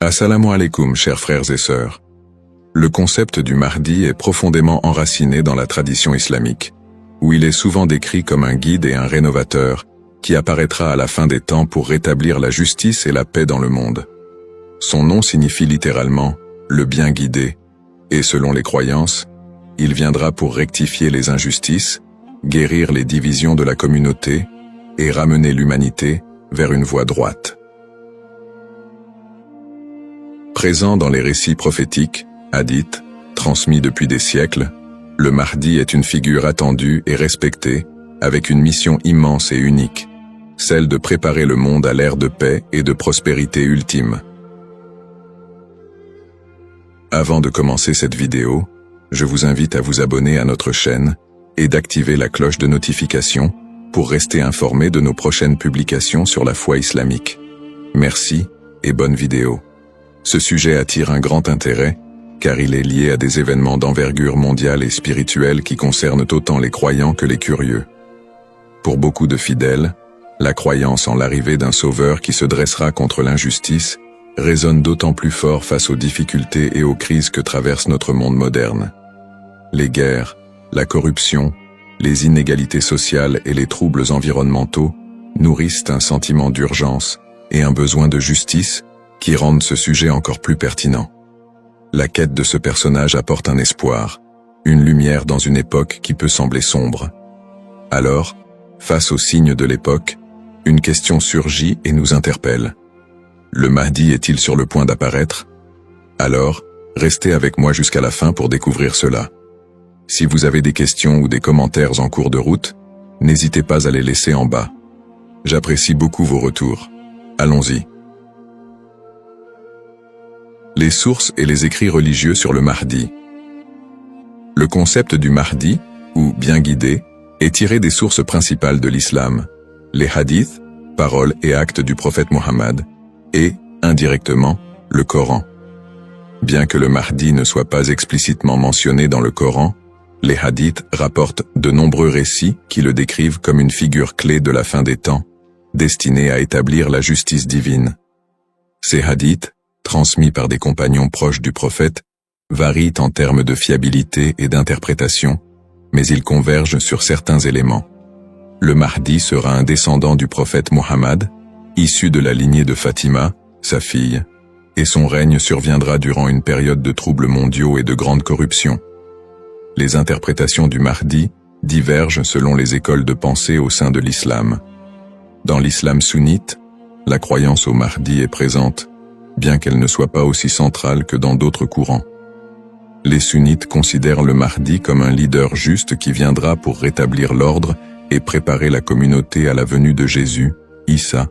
Assalamu alaikum, chers frères et sœurs. Le concept du Mahdi est profondément enraciné dans la tradition islamique, où il est souvent décrit comme un guide et un rénovateur qui apparaîtra à la fin des temps pour rétablir la justice et la paix dans le monde. Son nom signifie littéralement « le bien guidé », et selon les croyances, il viendra pour rectifier les injustices, guérir les divisions de la communauté et ramener l'humanité vers une voie droite. Présent dans les récits prophétiques, hadiths, transmis depuis des siècles, le Mahdi est une figure attendue et respectée, avec une mission immense et unique, celle de préparer le monde à l'ère de paix et de prospérité ultime. Avant de commencer cette vidéo, je vous invite à vous abonner à notre chaîne et d'activer la cloche de notification pour rester informé de nos prochaines publications sur la foi islamique. Merci et bonne vidéo. Ce sujet attire un grand intérêt, car il est lié à des événements d'envergure mondiale et spirituelle qui concernent autant les croyants que les curieux. Pour beaucoup de fidèles, la croyance en l'arrivée d'un sauveur qui se dressera contre l'injustice résonne d'autant plus fort face aux difficultés et aux crises que traverse notre monde moderne. Les guerres, la corruption, les inégalités sociales et les troubles environnementaux nourrissent un sentiment d'urgence et un besoin de justice qui rendent ce sujet encore plus pertinent. La quête de ce personnage apporte un espoir, une lumière dans une époque qui peut sembler sombre. Alors, face aux signes de l'époque, une question surgit et nous interpelle. Le Mahdi est-il sur le point d'apparaître? Alors, restez avec moi jusqu'à la fin pour découvrir cela. Si vous avez des questions ou des commentaires en cours de route, n'hésitez pas à les laisser en bas. J'apprécie beaucoup vos retours. Allons-y. Les sources et les écrits religieux sur le Mahdi. Le concept du Mahdi, ou bien guidé, est tiré des sources principales de l'islam, les hadiths, paroles et actes du prophète Mohammed, et, indirectement, le Coran. Bien que le Mahdi ne soit pas explicitement mentionné dans le Coran, les hadiths rapportent de nombreux récits qui le décrivent comme une figure clé de la fin des temps, destinée à établir la justice divine. Ces hadiths, transmis par des compagnons proches du prophète, varient en termes de fiabilité et d'interprétation, mais ils convergent sur certains éléments. Le Mahdi sera un descendant du prophète Mohammed, issu de la lignée de Fatima, sa fille, et son règne surviendra durant une période de troubles mondiaux et de grande corruption. Les interprétations du Mahdi divergent selon les écoles de pensée au sein de l'islam. Dans l'islam sunnite, la croyance au Mahdi est présente, bien qu'elle ne soit pas aussi centrale que dans d'autres courants. Les sunnites considèrent le Mahdi comme un leader juste qui viendra pour rétablir l'ordre et préparer la communauté à la venue de Jésus, Issa,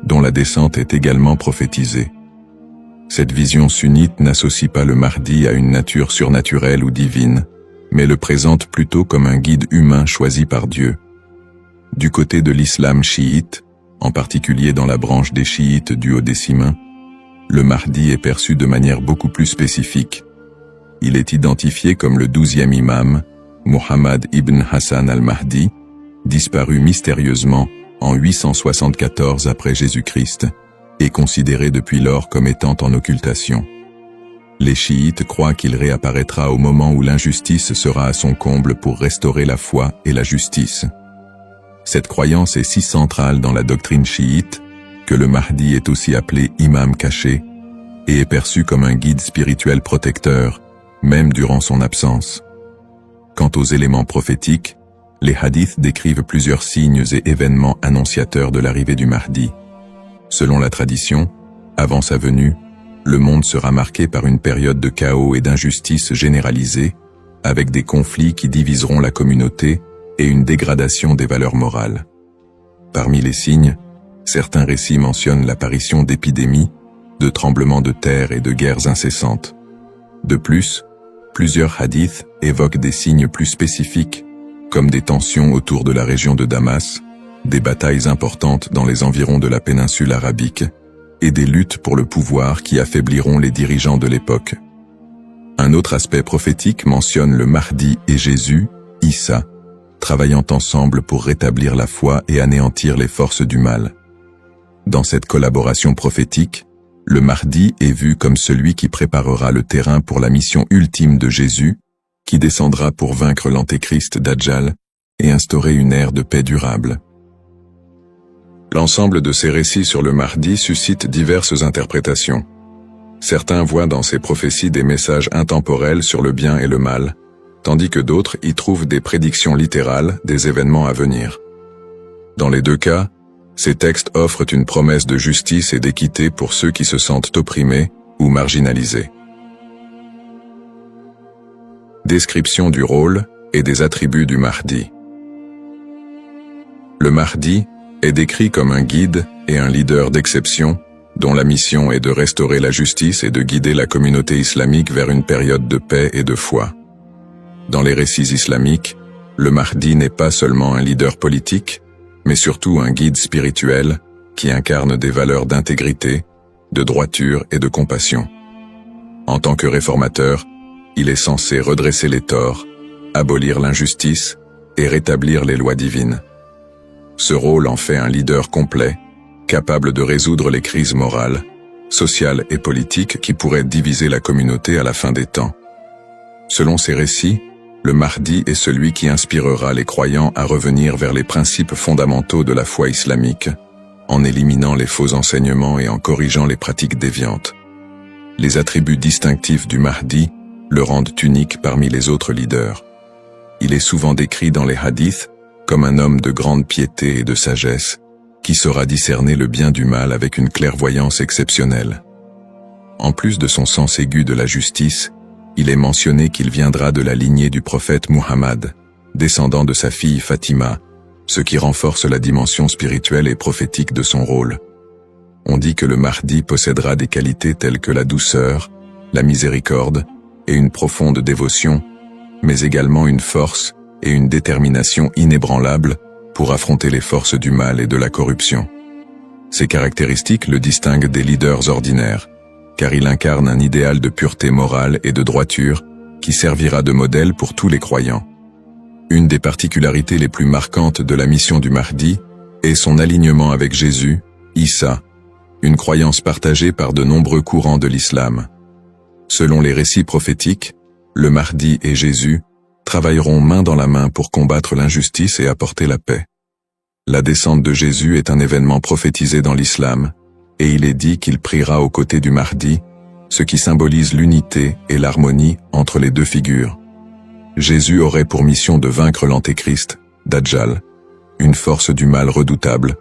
dont la descente est également prophétisée. Cette vision sunnite n'associe pas le Mahdi à une nature surnaturelle ou divine, mais le présente plutôt comme un guide humain choisi par Dieu. Du côté de l'islam chiite, en particulier dans la branche des chiites duodécimains, le Mahdi est perçu de manière beaucoup plus spécifique. Il est identifié comme le 12e imam, Muhammad ibn Hassan al-Mahdi, disparu mystérieusement en 874 après Jésus-Christ, et considéré depuis lors comme étant en occultation. Les chiites croient qu'il réapparaîtra au moment où l'injustice sera à son comble pour restaurer la foi et la justice. Cette croyance est si centrale dans la doctrine chiite que le Mahdi est aussi appelé imam caché et est perçu comme un guide spirituel protecteur, même durant son absence. Quant aux éléments prophétiques, les hadiths décrivent plusieurs signes et événements annonciateurs de l'arrivée du Mahdi. Selon la tradition, avant sa venue, le monde sera marqué par une période de chaos et d'injustice généralisée, avec des conflits qui diviseront la communauté et une dégradation des valeurs morales. Parmi les signes, certains récits mentionnent l'apparition d'épidémies, de tremblements de terre et de guerres incessantes. De plus, plusieurs hadiths évoquent des signes plus spécifiques, comme des tensions autour de la région de Damas, des batailles importantes dans les environs de la péninsule arabique, et des luttes pour le pouvoir qui affaibliront les dirigeants de l'époque. Un autre aspect prophétique mentionne le Mahdi et Jésus, Issa, travaillant ensemble pour rétablir la foi et anéantir les forces du mal. Dans cette collaboration prophétique, le Mahdi est vu comme celui qui préparera le terrain pour la mission ultime de Jésus, qui descendra pour vaincre l'antéchrist Dajjal et instaurer une ère de paix durable. L'ensemble de ces récits sur le Mahdi suscite diverses interprétations. Certains voient dans ces prophéties des messages intemporels sur le bien et le mal, tandis que d'autres y trouvent des prédictions littérales des événements à venir. Dans les deux cas, ces textes offrent une promesse de justice et d'équité pour ceux qui se sentent opprimés ou marginalisés. Description du rôle et des attributs du Mahdi. Le Mahdi est décrit comme un guide et un leader d'exception, dont la mission est de restaurer la justice et de guider la communauté islamique vers une période de paix et de foi. Dans les récits islamiques, le Mahdi n'est pas seulement un leader politique, mais surtout un guide spirituel qui incarne des valeurs d'intégrité, de droiture et de compassion. En tant que réformateur, il est censé redresser les torts, abolir l'injustice et rétablir les lois divines. Ce rôle en fait un leader complet, capable de résoudre les crises morales, sociales et politiques qui pourraient diviser la communauté à la fin des temps. Selon ces récits, le Mahdi est celui qui inspirera les croyants à revenir vers les principes fondamentaux de la foi islamique, en éliminant les faux enseignements et en corrigeant les pratiques déviantes. Les attributs distinctifs du Mahdi le rendent unique parmi les autres leaders. Il est souvent décrit dans les hadiths comme un homme de grande piété et de sagesse, qui saura discerner le bien du mal avec une clairvoyance exceptionnelle. En plus de son sens aigu de la justice, il est mentionné qu'il viendra de la lignée du prophète Muhammad, descendant de sa fille Fatima, ce qui renforce la dimension spirituelle et prophétique de son rôle. On dit que le Mahdi possédera des qualités telles que la douceur, la miséricorde et une profonde dévotion, mais également une force et une détermination inébranlables pour affronter les forces du mal et de la corruption. Ces caractéristiques le distinguent des leaders ordinaires, car il incarne un idéal de pureté morale et de droiture qui servira de modèle pour tous les croyants. Une des particularités les plus marquantes de la mission du Mahdi est son alignement avec Jésus, Issa, une croyance partagée par de nombreux courants de l'islam. Selon les récits prophétiques, le Mahdi et Jésus travailleront main dans la main pour combattre l'injustice et apporter la paix. La descente de Jésus est un événement prophétisé dans l'islam, et il est dit qu'il priera aux côtés du Mahdi, ce qui symbolise l'unité et l'harmonie entre les deux figures. Jésus aurait pour mission de vaincre l'antéchrist, Dajjal, une force du mal redoutable,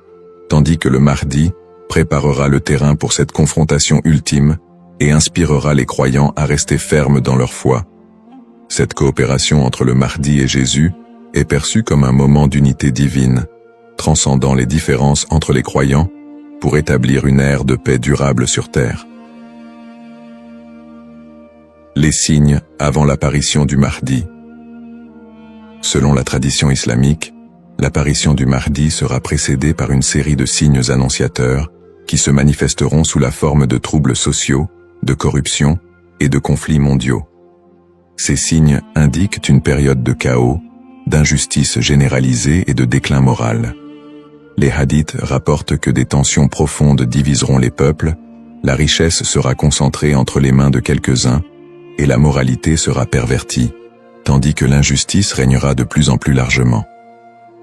tandis que le Mahdi préparera le terrain pour cette confrontation ultime et inspirera les croyants à rester fermes dans leur foi. Cette coopération entre le Mahdi et Jésus est perçue comme un moment d'unité divine, transcendant les différences entre les croyants pour établir une ère de paix durable sur terre. Les signes avant l'apparition du Mahdi. Selon la tradition islamique, l'apparition du Mahdi sera précédée par une série de signes annonciateurs qui se manifesteront sous la forme de troubles sociaux, de corruption et de conflits mondiaux. Ces signes indiquent une période de chaos, d'injustice généralisée et de déclin moral. Les hadiths rapportent que des tensions profondes diviseront les peuples, la richesse sera concentrée entre les mains de quelques-uns, et la moralité sera pervertie, tandis que l'injustice régnera de plus en plus largement.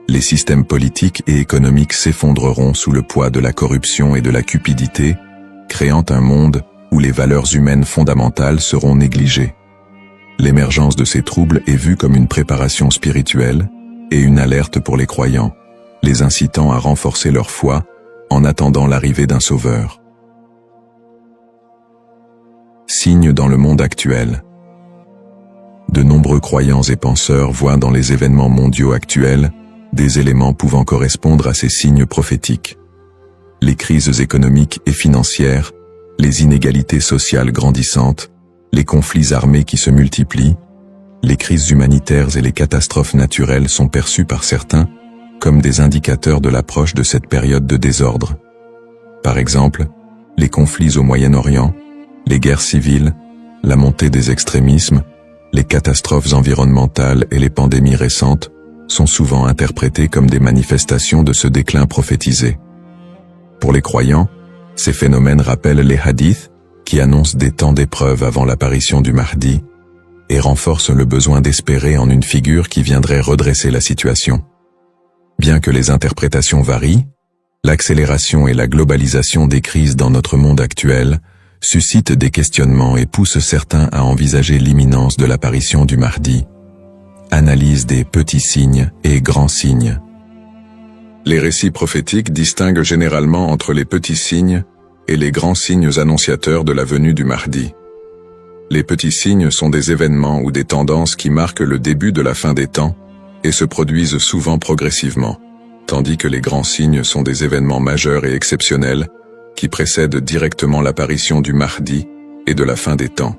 Les systèmes politiques et économiques s'effondreront sous le poids de la corruption et de la cupidité, créant un monde où les valeurs humaines fondamentales seront négligées. L'émergence de ces troubles est vue comme une préparation spirituelle et une alerte pour les croyants, les incitant à renforcer leur foi en attendant l'arrivée d'un sauveur. Signes dans le monde actuel. De nombreux croyants et penseurs voient dans les événements mondiaux actuels des éléments pouvant correspondre à ces signes prophétiques. Les crises économiques et financières, les inégalités sociales grandissantes, les conflits armés qui se multiplient, les crises humanitaires et les catastrophes naturelles sont perçues par certains comme des indicateurs de l'approche de cette période de désordre. Par exemple, les conflits au Moyen-Orient, les guerres civiles, la montée des extrémismes, les catastrophes environnementales et les pandémies récentes sont souvent interprétés comme des manifestations de ce déclin prophétisé. Pour les croyants, Ces phénomènes rappellent les hadiths, qui annoncent des temps d'épreuve avant l'apparition du Mahdi, et renforcent le besoin d'espérer en une figure qui viendrait redresser la situation. Bien que les interprétations varient, l'accélération et la globalisation des crises dans notre monde actuel suscitent des questionnements et poussent certains à envisager l'imminence de l'apparition du Mahdi. Analyse des petits signes et grands signes. Les récits prophétiques distinguent généralement entre les petits signes et les grands signes annonciateurs de la venue du Mahdi. Les petits signes sont des événements ou des tendances qui marquent le début de la fin des temps et se produisent souvent progressivement, tandis que les grands signes sont des événements majeurs et exceptionnels qui précèdent directement l'apparition du Mahdi et de la fin des temps.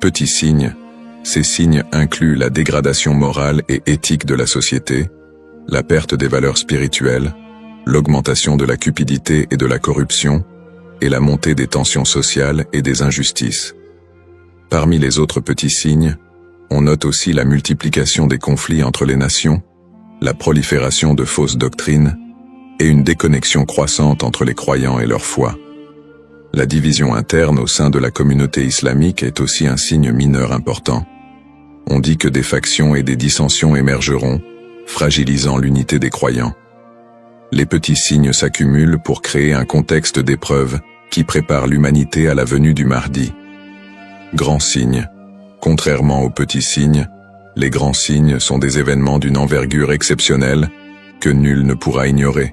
Petits signes, ces signes incluent la dégradation morale et éthique de la société, la perte des valeurs spirituelles, l'augmentation de la cupidité et de la corruption, et la montée des tensions sociales et des injustices. Parmi les autres petits signes, on note aussi la multiplication des conflits entre les nations, la prolifération de fausses doctrines, et une déconnexion croissante entre les croyants et leur foi. La division interne au sein de la communauté islamique est aussi un signe mineur important. On dit que des factions et des dissensions émergeront, fragilisant l'unité des croyants. Les petits signes s'accumulent pour créer un contexte d'épreuve qui prépare l'humanité à la venue du Mahdi. Grands signes. Contrairement aux petits signes, les grands signes sont des événements d'une envergure exceptionnelle que nul ne pourra ignorer.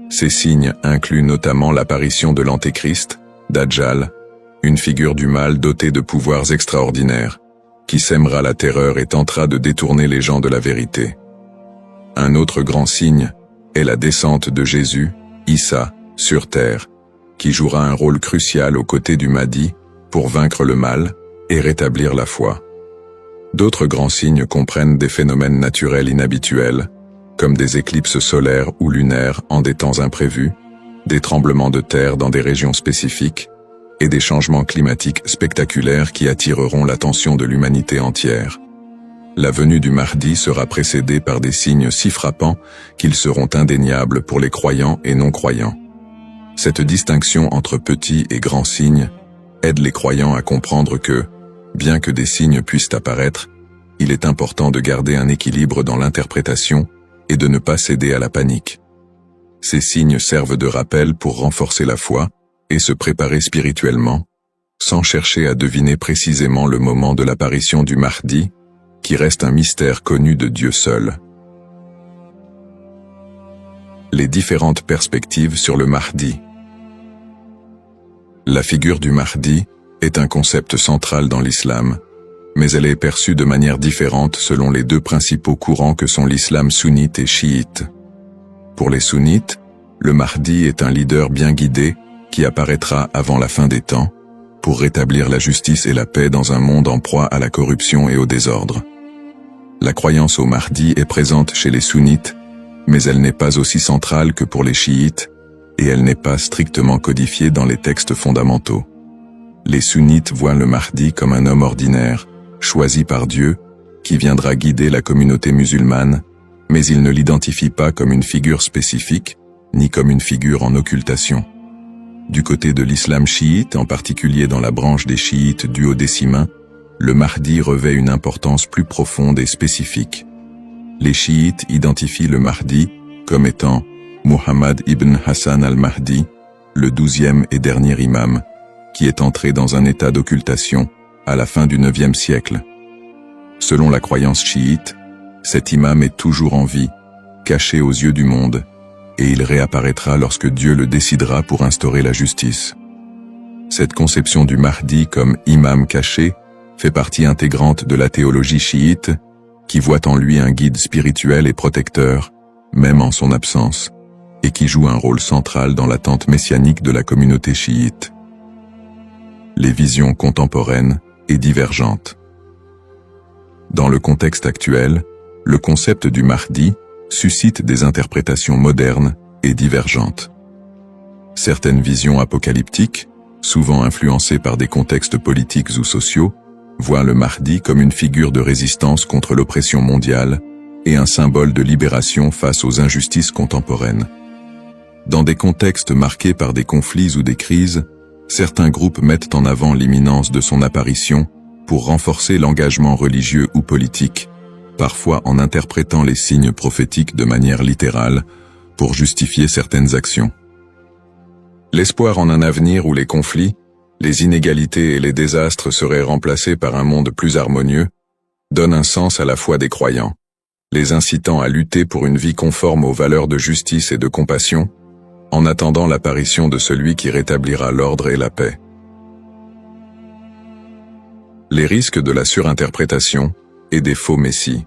Ces signes incluent notamment l'apparition de l'Antéchrist, Dajjal, une figure du mal dotée de pouvoirs extraordinaires, qui sèmera la terreur et tentera de détourner les gens de la vérité. Un autre grand signe est la descente de Jésus, Issa, sur terre, qui jouera un rôle crucial aux côtés du Mahdi pour vaincre le mal et rétablir la foi. D'autres grands signes comprennent des phénomènes naturels inhabituels, comme des éclipses solaires ou lunaires en des temps imprévus, des tremblements de terre dans des régions spécifiques, et des changements climatiques spectaculaires qui attireront l'attention de l'humanité entière. La venue du Mahdi sera précédée par des signes si frappants qu'ils seront indéniables pour les croyants et non-croyants. Cette distinction entre petits et grands signes aide les croyants à comprendre que, bien que des signes puissent apparaître, il est important de garder un équilibre dans l'interprétation et de ne pas céder à la panique. Ces signes servent de rappel pour renforcer la foi et se préparer spirituellement, sans chercher à deviner précisément le moment de l'apparition du Mahdi, qui reste un mystère connu de Dieu seul. Les différentes perspectives sur le Mahdi. La figure du Mahdi est un concept central dans l'islam, mais elle est perçue de manière différente selon les deux principaux courants que sont l'islam sunnite et chiite. Pour les sunnites, le Mahdi est un leader bien guidé qui apparaîtra avant la fin des temps, pour rétablir la justice et la paix dans un monde en proie à la corruption et au désordre. La croyance au Mahdi est présente chez les sunnites, mais elle n'est pas aussi centrale que pour les chiites, et elle n'est pas strictement codifiée dans les textes fondamentaux. Les sunnites voient le Mahdi comme un homme ordinaire, choisi par Dieu, qui viendra guider la communauté musulmane, mais ils ne l'identifient pas comme une figure spécifique, ni comme une figure en occultation. Du côté de l'islam chiite, en particulier dans la branche des chiites duodécimains, le Mahdi revêt une importance plus profonde et spécifique. Les chiites identifient le Mahdi comme étant Muhammad ibn Hassan al-Mahdi, le 12e et dernier imam, qui est entré dans un état d'occultation à la fin du 9e siècle. Selon la croyance chiite, cet imam est toujours en vie, caché aux yeux du monde, et il réapparaîtra lorsque Dieu le décidera pour instaurer la justice. Cette conception du Mahdi comme imam caché fait partie intégrante de la théologie chiite, qui voit en lui un guide spirituel et protecteur, même en son absence, et qui joue un rôle central dans l'attente messianique de la communauté chiite. Les visions contemporaines et divergentes. Dans le contexte actuel, le concept du Mahdi suscite des interprétations modernes et divergentes. Certaines visions apocalyptiques, souvent influencées par des contextes politiques ou sociaux, voient le Mahdi comme une figure de résistance contre l'oppression mondiale et un symbole de libération face aux injustices contemporaines. Dans des contextes marqués par des conflits ou des crises, certains groupes mettent en avant l'imminence de son apparition pour renforcer l'engagement religieux ou politique, parfois en interprétant les signes prophétiques de manière littérale pour justifier certaines actions. L'espoir en un avenir où les conflits, les inégalités et les désastres seraient remplacés par un monde plus harmonieux donne un sens à la foi des croyants, les incitant à lutter pour une vie conforme aux valeurs de justice et de compassion, en attendant l'apparition de celui qui rétablira l'ordre et la paix. Les risques de la surinterprétation et des faux messies.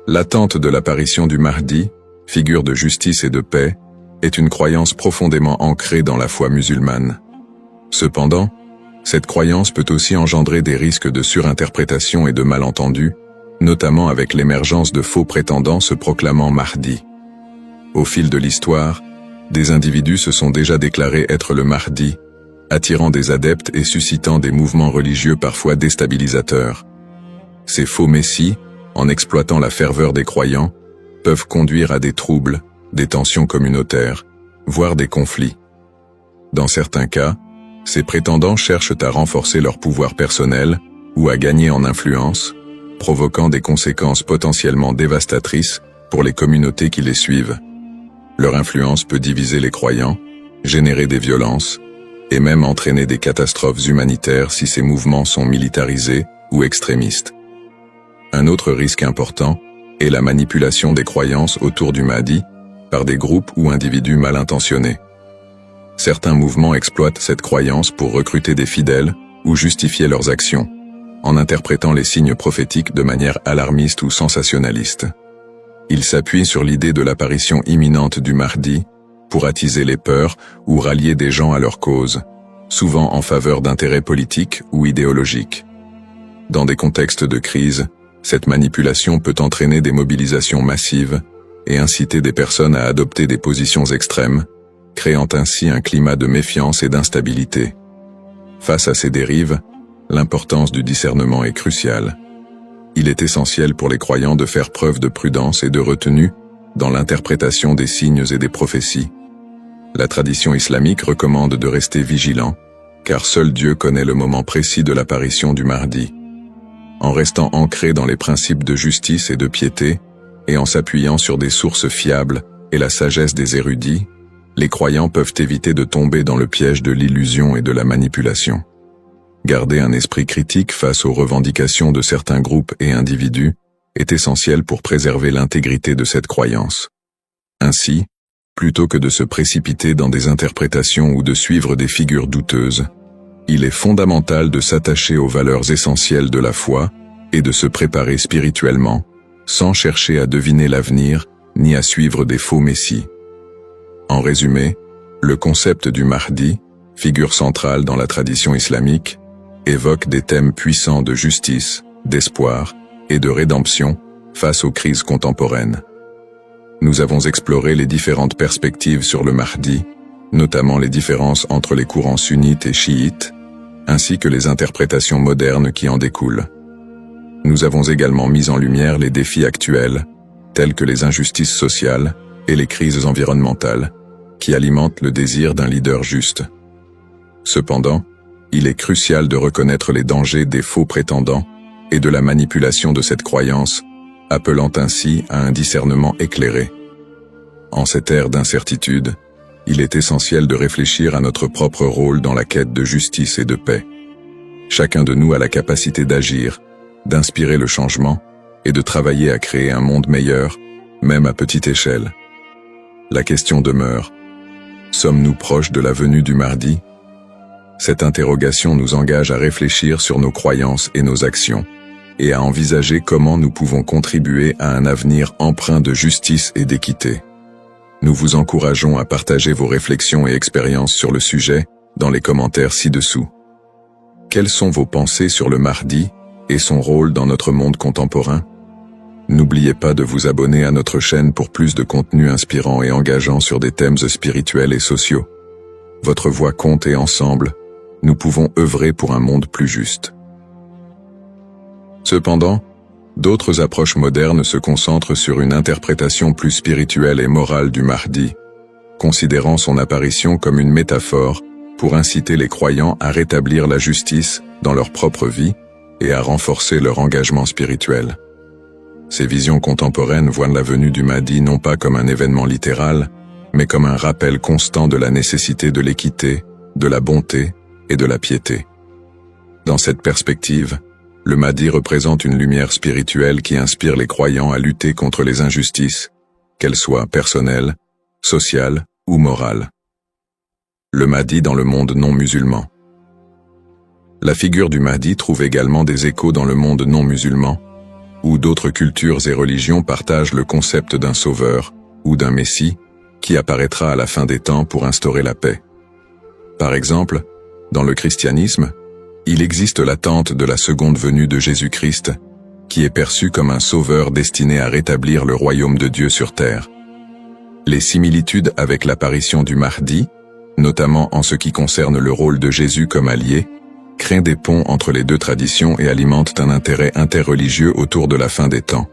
L'attente de l'apparition du Mahdi, figure de justice et de paix, est une croyance profondément ancrée dans la foi musulmane. Cependant, cette croyance peut aussi engendrer des risques de surinterprétation et de malentendus, notamment avec l'émergence de faux prétendants se proclamant Mahdi. Au fil de l'histoire, des individus se sont déjà déclarés être le Mahdi, attirant des adeptes et suscitant des mouvements religieux parfois déstabilisateurs. Ces faux messies, en exploitant la ferveur des croyants, peuvent conduire à des troubles, des tensions communautaires, voire des conflits. Dans certains cas, ces prétendants cherchent à renforcer leur pouvoir personnel ou à gagner en influence, provoquant des conséquences potentiellement dévastatrices pour les communautés qui les suivent. Leur influence peut diviser les croyants, générer des violences, et même entraîner des catastrophes humanitaires si ces mouvements sont militarisés ou extrémistes. Un autre risque important est la manipulation des croyances autour du Mahdi par des groupes ou individus mal intentionnés. Certains mouvements exploitent cette croyance pour recruter des fidèles ou justifier leurs actions, en interprétant les signes prophétiques de manière alarmiste ou sensationnaliste. Ils s'appuient sur l'idée de l'apparition imminente du Mahdi pour attiser les peurs ou rallier des gens à leur cause, souvent en faveur d'intérêts politiques ou idéologiques. Dans des contextes de crise, cette manipulation peut entraîner des mobilisations massives et inciter des personnes à adopter des positions extrêmes, créant ainsi un climat de méfiance et d'instabilité. Face à ces dérives, l'importance du discernement est cruciale. Il est essentiel pour les croyants de faire preuve de prudence et de retenue dans l'interprétation des signes et des prophéties. La tradition islamique recommande de rester vigilant, car seul Dieu connaît le moment précis de l'apparition du Mahdi. En restant ancré dans les principes de justice et de piété, et en s'appuyant sur des sources fiables et la sagesse des érudits, les croyants peuvent éviter de tomber dans le piège de l'illusion et de la manipulation. Garder un esprit critique face aux revendications de certains groupes et individus est essentiel pour préserver l'intégrité de cette croyance. Ainsi, plutôt que de se précipiter dans des interprétations ou de suivre des figures douteuses, il est fondamental de s'attacher aux valeurs essentielles de la foi et de se préparer spirituellement, sans chercher à deviner l'avenir ni à suivre des faux messies. En résumé, le concept du Mahdi, figure centrale dans la tradition islamique, évoque des thèmes puissants de justice, d'espoir et de rédemption face aux crises contemporaines. Nous avons exploré les différentes perspectives sur le Mahdi, notamment les différences entre les courants sunnites et chiites, ainsi que les interprétations modernes qui en découlent. Nous avons également mis en lumière les défis actuels, tels que les injustices sociales et les crises environnementales, qui alimentent le désir d'un leader juste. Cependant, il est crucial de reconnaître les dangers des faux prétendants et de la manipulation de cette croyance, appelant ainsi à un discernement éclairé. En cette ère d'incertitude, il est essentiel de réfléchir à notre propre rôle dans la quête de justice et de paix. Chacun de nous a la capacité d'agir, d'inspirer le changement et de travailler à créer un monde meilleur, même à petite échelle. La question demeure: sommes-nous proches de la venue du Mahdi? Cette interrogation nous engage à réfléchir sur nos croyances et nos actions, et à envisager comment nous pouvons contribuer à un avenir empreint de justice et d'équité. Nous vous encourageons à partager vos réflexions et expériences sur le sujet dans les commentaires ci-dessous. Quelles sont vos pensées sur le Mahdi et son rôle dans notre monde contemporain? N'oubliez pas de vous abonner à notre chaîne pour plus de contenu inspirant et engageant sur des thèmes spirituels et sociaux. Votre voix compte et ensemble, nous pouvons œuvrer pour un monde plus juste. Cependant, D'autres approches modernes se concentrent sur une interprétation plus spirituelle et morale du Mahdi, considérant son apparition comme une métaphore pour inciter les croyants à rétablir la justice dans leur propre vie et à renforcer leur engagement spirituel. Ces visions contemporaines voient la venue du Mahdi non pas comme un événement littéral, mais comme un rappel constant de la nécessité de l'équité, de la bonté et de la piété. Dans cette perspective, le Mahdi représente une lumière spirituelle qui inspire les croyants à lutter contre les injustices, qu'elles soient personnelles, sociales ou morales. Le Mahdi dans le monde non musulman. La figure du Mahdi trouve également des échos dans le monde non musulman, où d'autres cultures et religions partagent le concept d'un sauveur ou d'un messie qui apparaîtra à la fin des temps pour instaurer la paix. Par exemple, dans le christianisme, il existe l'attente de la seconde venue de Jésus-Christ, qui est perçu comme un sauveur destiné à rétablir le royaume de Dieu sur terre. Les similitudes avec l'apparition du Mahdi, notamment en ce qui concerne le rôle de Jésus comme allié, créent des ponts entre les deux traditions et alimentent un intérêt interreligieux autour de la fin des temps.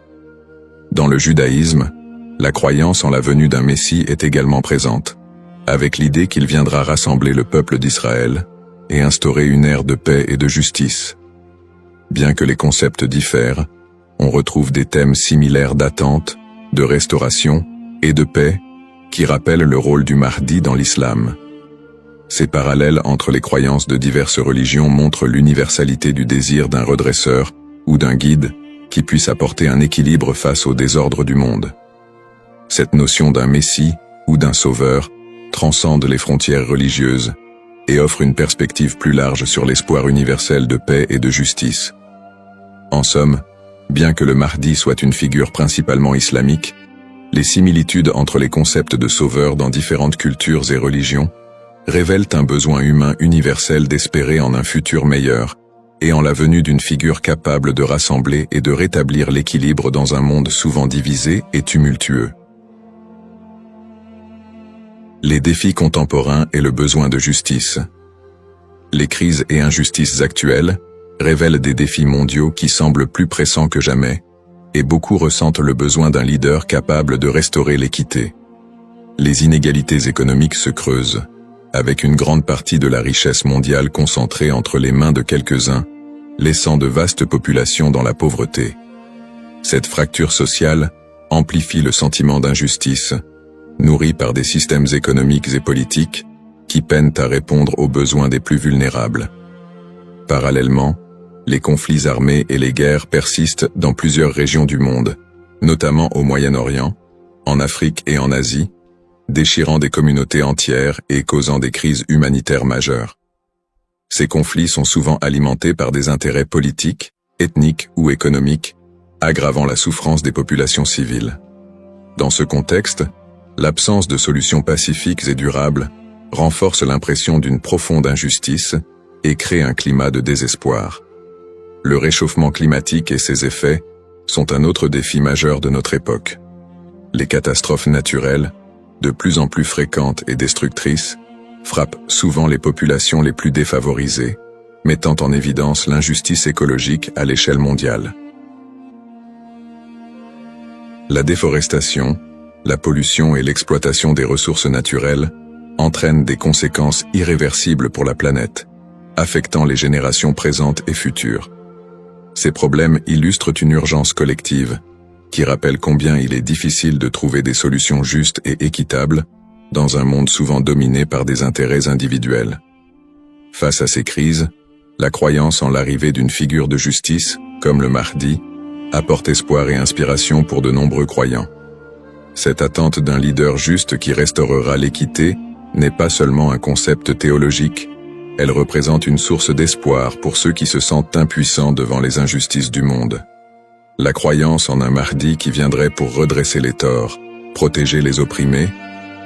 Dans le judaïsme, la croyance en la venue d'un Messie est également présente, avec l'idée qu'il viendra rassembler le peuple d'Israël et instaurer une ère de paix et de justice. Bien que les concepts diffèrent, on retrouve des thèmes similaires d'attente, de restauration et de paix qui rappellent le rôle du Mahdi dans l'islam. Ces parallèles entre les croyances de diverses religions montrent l'universalité du désir d'un redresseur ou d'un guide qui puisse apporter un équilibre face au désordre du monde. Cette notion d'un messie ou d'un sauveur transcende les frontières religieuses et offre une perspective plus large sur l'espoir universel de paix et de justice. En somme, bien que le Mahdi soit une figure principalement islamique, les similitudes entre les concepts de sauveur dans différentes cultures et religions révèlent un besoin humain universel d'espérer en un futur meilleur et en la venue d'une figure capable de rassembler et de rétablir l'équilibre dans un monde souvent divisé et tumultueux. Les défis contemporains et le besoin de justice. Les crises et injustices actuelles révèlent des défis mondiaux qui semblent plus pressants que jamais, et beaucoup ressentent le besoin d'un leader capable de restaurer l'équité. Les inégalités économiques se creusent, avec une grande partie de la richesse mondiale concentrée entre les mains de quelques-uns, laissant de vastes populations dans la pauvreté. Cette fracture sociale amplifie le sentiment d'injustice, nourri par des systèmes économiques et politiques qui peinent à répondre aux besoins des plus vulnérables. Parallèlement, les conflits armés et les guerres persistent dans plusieurs régions du monde, notamment au Moyen-Orient, en Afrique et en Asie, déchirant des communautés entières et causant des crises humanitaires majeures. Ces conflits sont souvent alimentés par des intérêts politiques, ethniques ou économiques, aggravant la souffrance des populations civiles. Dans ce contexte, l'absence de solutions pacifiques et durables renforce l'impression d'une profonde injustice et crée un climat de désespoir. Le réchauffement climatique et ses effets sont un autre défi majeur de notre époque. Les catastrophes naturelles, de plus en plus fréquentes et destructrices, frappent souvent les populations les plus défavorisées, mettant en évidence l'injustice écologique à l'échelle mondiale. La déforestation, la pollution et l'exploitation des ressources naturelles entraînent des conséquences irréversibles pour la planète, affectant les générations présentes et futures. Ces problèmes illustrent une urgence collective, qui rappelle combien il est difficile de trouver des solutions justes et équitables dans un monde souvent dominé par des intérêts individuels. Face à ces crises, la croyance en l'arrivée d'une figure de justice, comme le Mahdi, apporte espoir et inspiration pour de nombreux croyants. Cette attente d'un leader juste qui restaurera l'équité n'est pas seulement un concept théologique, elle représente une source d'espoir pour ceux qui se sentent impuissants devant les injustices du monde. La croyance en un Mahdi qui viendrait pour redresser les torts, protéger les opprimés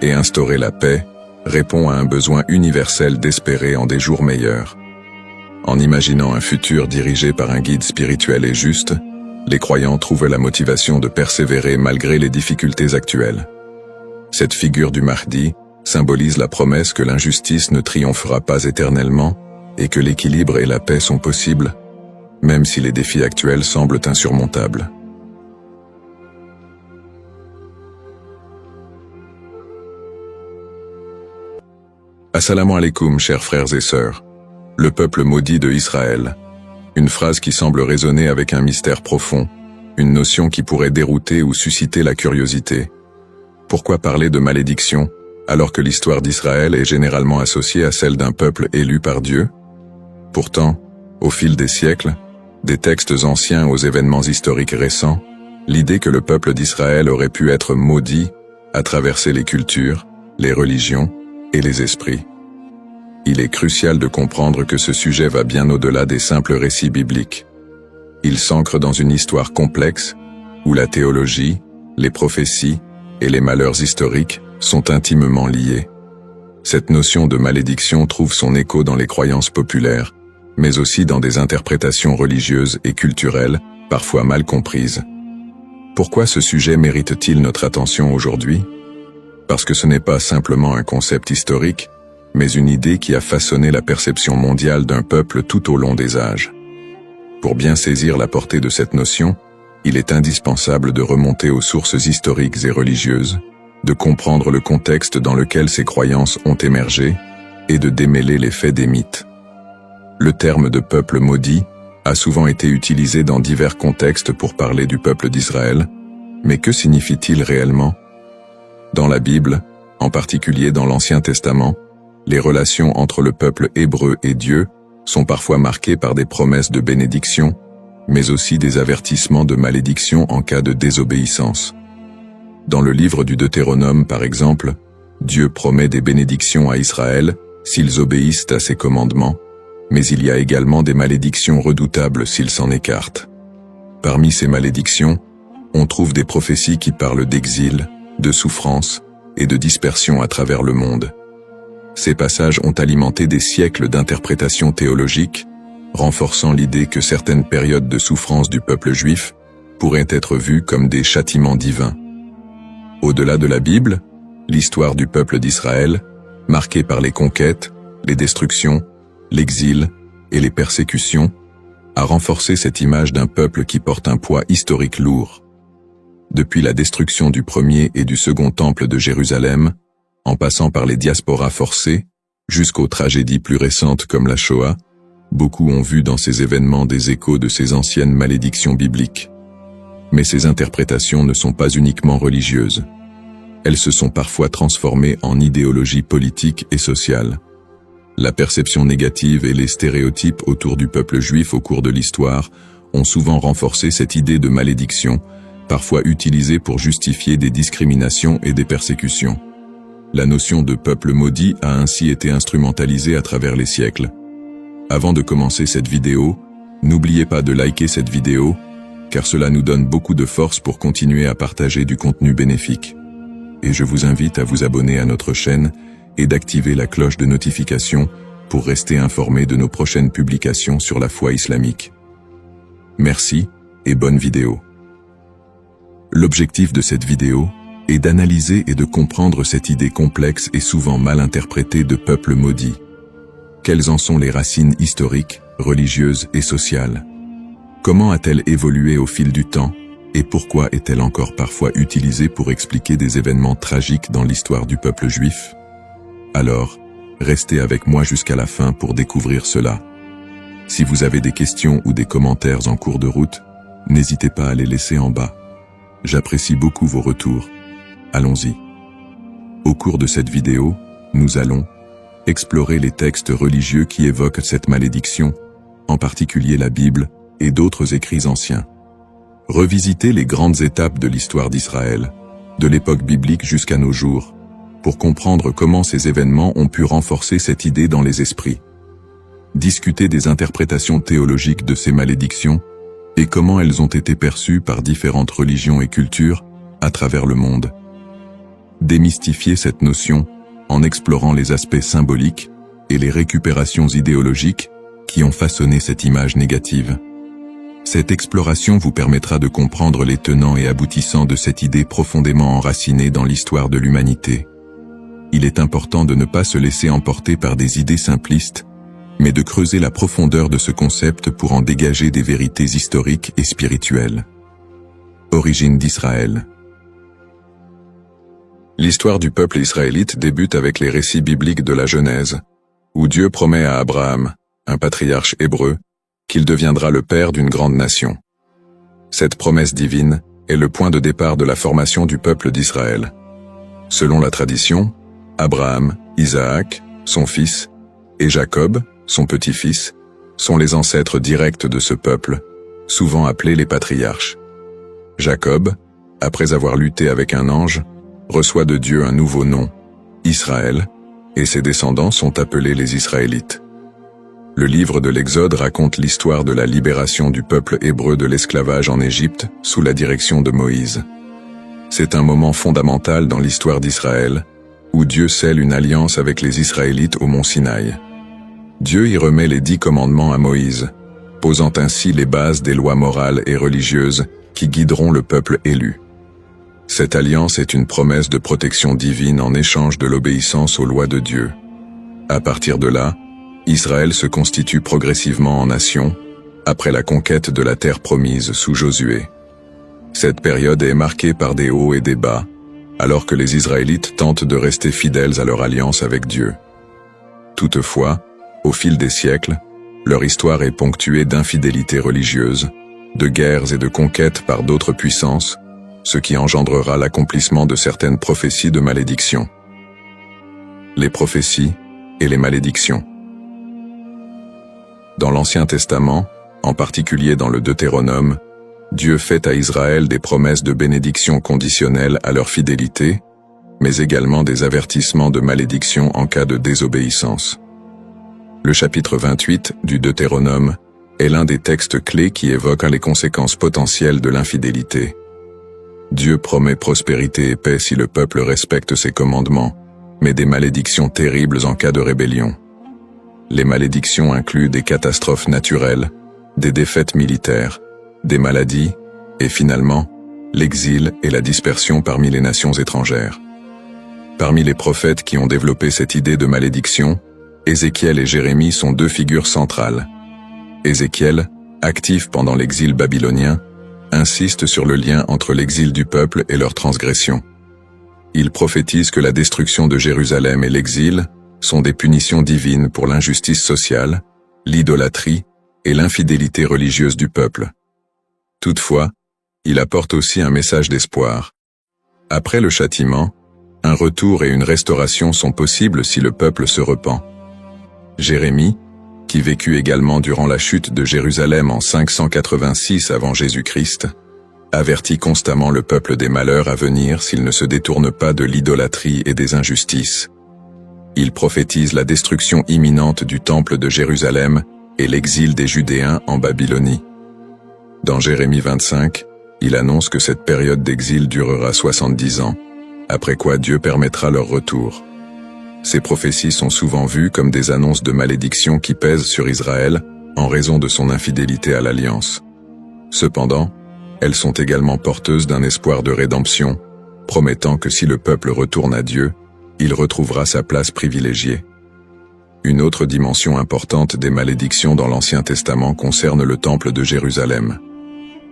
et instaurer la paix répond à un besoin universel d'espérer en des jours meilleurs. En imaginant un futur dirigé par un guide spirituel et juste, les croyants trouvent la motivation de persévérer malgré les difficultés actuelles. Cette figure du Mahdi symbolise la promesse que l'injustice ne triomphera pas éternellement et que l'équilibre et la paix sont possibles. même si les défis actuels semblent insurmontables. Assalamu alaikum, chers frères et sœurs. Le peuple maudit de Israël. Une phrase qui semble résonner avec un mystère profond, une notion qui pourrait dérouter ou susciter la curiosité. Pourquoi parler de malédiction, alors que l'histoire d'Israël est généralement associée à celle d'un peuple élu par Dieu? Pourtant, au fil des siècles, des textes anciens aux événements historiques récents, l'idée que le peuple d'Israël aurait pu être maudit a traversé les cultures, les religions et les esprits. Il est crucial de comprendre que ce sujet va bien au-delà des simples récits bibliques. Il s'ancre dans une histoire complexe, où la théologie, les prophéties et les malheurs historiques sont intimement liés. Cette notion de malédiction trouve son écho dans les croyances populaires, mais aussi dans des interprétations religieuses et culturelles, parfois mal comprises. Pourquoi ce sujet mérite-t-il notre attention aujourd'hui? Parce que ce n'est pas simplement un concept historique, mais une idée qui a façonné la perception mondiale d'un peuple tout au long des âges. Pour bien saisir la portée de cette notion, il est indispensable de remonter aux sources historiques et religieuses, de comprendre le contexte dans lequel ces croyances ont émergé et de démêler les faits des mythes. Le terme de peuple maudit a souvent été utilisé dans divers contextes pour parler du peuple d'Israël, mais que signifie-t-il réellement? Dans la Bible, en particulier dans l'Ancien Testament, les relations entre le peuple hébreu et Dieu sont parfois marquées par des promesses de bénédiction, mais aussi des avertissements de malédiction en cas de désobéissance. Dans le livre du Deutéronome, par exemple, Dieu promet des bénédictions à Israël s'ils obéissent à ses commandements, mais il y a également des malédictions redoutables s'ils s'en écartent. Parmi ces malédictions, on trouve des prophéties qui parlent d'exil, de souffrance et de dispersion à travers le monde. Ces passages ont alimenté des siècles d'interprétations théologiques, renforçant l'idée que certaines périodes de souffrance du peuple juif pourraient être vues comme des châtiments divins. Au-delà de la Bible, l'histoire du peuple d'Israël, marquée par les conquêtes, les destructions, l'exil et les persécutions, a renforcé cette image d'un peuple qui porte un poids historique lourd. Depuis la destruction du premier et du second temple de Jérusalem, en passant par les diasporas forcées, jusqu'aux tragédies plus récentes comme la Shoah, beaucoup ont vu dans ces événements des échos de ces anciennes malédictions bibliques. Mais ces interprétations ne sont pas uniquement religieuses. Elles se sont parfois transformées en idéologie politique et sociale. La perception négative et les stéréotypes autour du peuple juif au cours de l'histoire ont souvent renforcé cette idée de malédiction, parfois utilisée pour justifier des discriminations et des persécutions. La notion de peuple maudit a ainsi été instrumentalisée à travers les siècles. Avant de commencer cette vidéo, n'oubliez pas de liker cette vidéo, car cela nous donne beaucoup de force pour continuer à partager du contenu bénéfique. Et je vous invite à vous abonner à notre chaîne et d'activer la cloche de notification pour rester informé de nos prochaines publications sur la foi islamique. Merci et bonne vidéo. L'objectif de cette vidéo est d'analyser et de comprendre cette idée complexe et souvent mal interprétée de peuple maudit. Quelles en sont les racines historiques, religieuses et sociales? Comment a-t-elle évolué au fil du temps et pourquoi est-elle encore parfois utilisée pour expliquer des événements tragiques dans l'histoire du peuple juif? Alors, restez avec moi jusqu'à la fin pour découvrir cela. Si vous avez des questions ou des commentaires en cours de route, n'hésitez pas à les laisser en bas. J'apprécie beaucoup vos retours. Allons-y. Au cours de cette vidéo, nous allons explorer les textes religieux qui évoquent cette malédiction, en particulier la Bible et d'autres écrits anciens. Revisiter les grandes étapes de l'histoire d'Israël, de l'époque biblique jusqu'à nos jours, pour comprendre comment ces événements ont pu renforcer cette idée dans les esprits. Discuter des interprétations théologiques de ces malédictions et comment elles ont été perçues par différentes religions et cultures à travers le monde. Démystifier cette notion en explorant les aspects symboliques et les récupérations idéologiques qui ont façonné cette image négative. Cette exploration vous permettra de comprendre les tenants et aboutissants de cette idée profondément enracinée dans l'histoire de l'humanité. Il est important de ne pas se laisser emporter par des idées simplistes, mais de creuser la profondeur de ce concept pour en dégager des vérités historiques et spirituelles. Origine d'Israël. L'histoire du peuple israélite débute avec les récits bibliques de la Genèse, où Dieu promet à Abraham, un patriarche hébreu, qu'il deviendra le père d'une grande nation. Cette promesse divine est le point de départ de la formation du peuple d'Israël. Selon la tradition, Abraham, Isaac, son fils, et Jacob, son petit-fils, sont les ancêtres directs de ce peuple, souvent appelés les patriarches. Jacob, après avoir lutté avec un ange, reçoit de Dieu un nouveau nom, Israël, et ses descendants sont appelés les Israélites. Le livre de l'Exode raconte l'histoire de la libération du peuple hébreu de l'esclavage en Égypte sous la direction de Moïse. C'est un moment fondamental dans l'histoire d'Israël, où Dieu scelle une alliance avec les Israélites au mont Sinaï. Dieu y remet les 10 commandements à Moïse, posant ainsi les bases des lois morales et religieuses qui guideront le peuple élu. Cette alliance est une promesse de protection divine en échange de l'obéissance aux lois de Dieu. À partir de là, Israël se constitue progressivement en nation, après la conquête de la terre promise sous Josué. Cette période est marquée par des hauts et des bas, alors que les Israélites tentent de rester fidèles à leur alliance avec Dieu. Toutefois, au fil des siècles, leur histoire est ponctuée d'infidélités religieuses, de guerres et de conquêtes par d'autres puissances, ce qui engendrera l'accomplissement de certaines prophéties de malédiction. Les prophéties et les malédictions. Dans l'Ancien Testament, en particulier dans le Deutéronome, Dieu fait à Israël des promesses de bénédiction conditionnelles à leur fidélité, mais également des avertissements de malédiction en cas de désobéissance. Le chapitre 28 du Deutéronome est l'un des textes clés qui évoquent les conséquences potentielles de l'infidélité. Dieu promet prospérité et paix si le peuple respecte ses commandements, mais des malédictions terribles en cas de rébellion. Les malédictions incluent des catastrophes naturelles, des défaites militaires, des maladies, et finalement, l'exil et la dispersion parmi les nations étrangères. Parmi les prophètes qui ont développé cette idée de malédiction, Ézéchiel et Jérémie sont 2 figures centrales. Ézéchiel, actif pendant l'exil babylonien, insiste sur le lien entre l'exil du peuple et leur transgression. Il prophétise que la destruction de Jérusalem et l'exil sont des punitions divines pour l'injustice sociale, l'idolâtrie et l'infidélité religieuse du peuple. Toutefois, il apporte aussi un message d'espoir. Après le châtiment, un retour et une restauration sont possibles si le peuple se repent. Jérémie, qui vécut également durant la chute de Jérusalem en 586 avant Jésus-Christ, avertit constamment le peuple des malheurs à venir s'il ne se détourne pas de l'idolâtrie et des injustices. Il prophétise la destruction imminente du temple de Jérusalem et l'exil des Judéens en Babylonie. Dans Jérémie 25, il annonce que cette période d'exil durera 70 ans, après quoi Dieu permettra leur retour. Ces prophéties sont souvent vues comme des annonces de malédiction qui pèsent sur Israël en raison de son infidélité à l'alliance. Cependant, elles sont également porteuses d'un espoir de rédemption, promettant que si le peuple retourne à Dieu, il retrouvera sa place privilégiée. Une autre dimension importante des malédictions dans l'Ancien Testament concerne le temple de Jérusalem.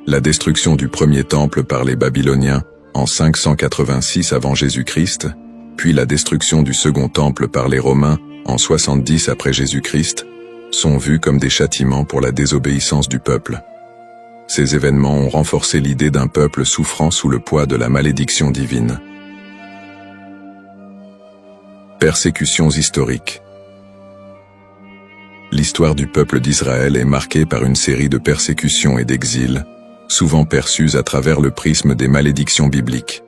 La destruction du premier temple par les Babyloniens en 586 avant Jésus-Christ, puis la destruction du second temple par les Romains en 70 après Jésus-Christ, sont vus comme des châtiments pour la désobéissance du peuple. Ces événements ont renforcé l'idée d'un peuple souffrant sous le poids de la malédiction divine. Persécutions historiques. L'histoire du peuple d'Israël est marquée par une série de persécutions et d'exils, souvent perçues à travers le prisme des malédictions bibliques.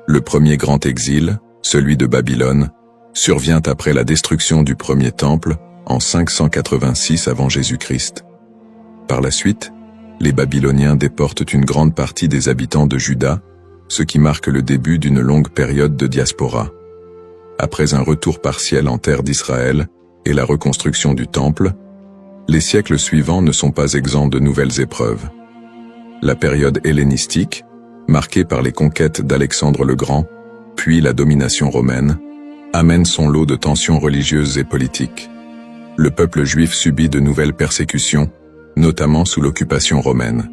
Le premier grand exil, celui de Babylone, survient après la destruction du premier temple en 586 avant Jésus-Christ. Par la suite, les Babyloniens déportent une grande partie des habitants de Juda, ce qui marque le début d'une longue période de diaspora. Après un retour partiel en terre d'Israël et la reconstruction du temple, les siècles suivants ne sont pas exempts de nouvelles épreuves. La période hellénistique, marquée par les conquêtes d'Alexandre le Grand, puis la domination romaine, amène son lot de tensions religieuses et politiques. le peuple juif subit de nouvelles persécutions, notamment sous l'occupation romaine.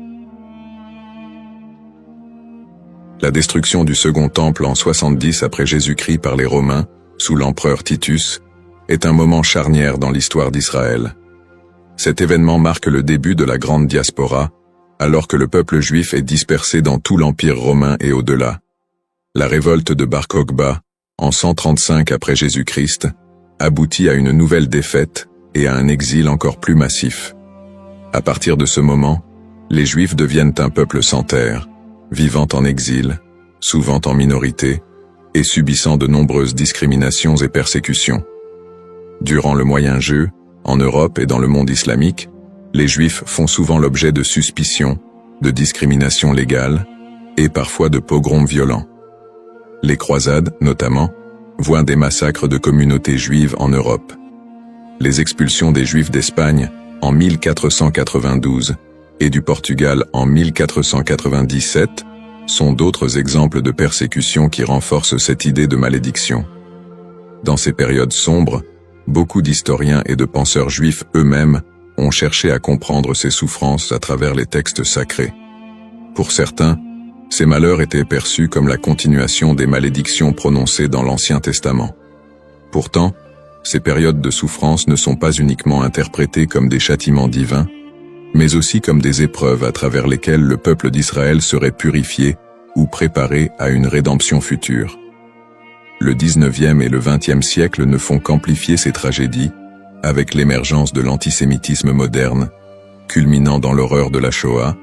La destruction du Second Temple en 70 après Jésus-Christ par les Romains, sous l'empereur Titus, est un moment charnière dans l'histoire d'Israël. Cet événement marque le début de la grande diaspora, alors que le peuple juif est dispersé dans tout l'Empire romain et au-delà. La révolte de Bar Kokhba, en 135 après Jésus-Christ, aboutit à une nouvelle défaite et à un exil encore plus massif. À partir de ce moment, les Juifs deviennent un peuple sans terre, vivant en exil, souvent en minorité, et subissant de nombreuses discriminations et persécutions. Durant le Moyen-Âge, en Europe et dans le monde islamique, les Juifs font souvent l'objet de suspicions, de discriminations légales, et parfois de pogroms violents. Les croisades, notamment, voient des massacres de communautés juives en Europe. Les expulsions des Juifs d'Espagne, en 1492, et du Portugal en 1497, sont d'autres exemples de persécutions qui renforcent cette idée de malédiction. Dans ces périodes sombres, beaucoup d'historiens et de penseurs juifs eux-mêmes ont cherché à comprendre ces souffrances à travers les textes sacrés. Pour certains, ces malheurs étaient perçus comme la continuation des malédictions prononcées dans l'Ancien Testament. Pourtant, ces périodes de souffrance ne sont pas uniquement interprétées comme des châtiments divins, mais aussi comme des épreuves à travers lesquelles le peuple d'Israël serait purifié ou préparé à une rédemption future. Le 19e et le 20e siècle ne font qu'amplifier ces tragédies, avec l'émergence de l'antisémitisme moderne, culminant dans l'horreur de la Shoah,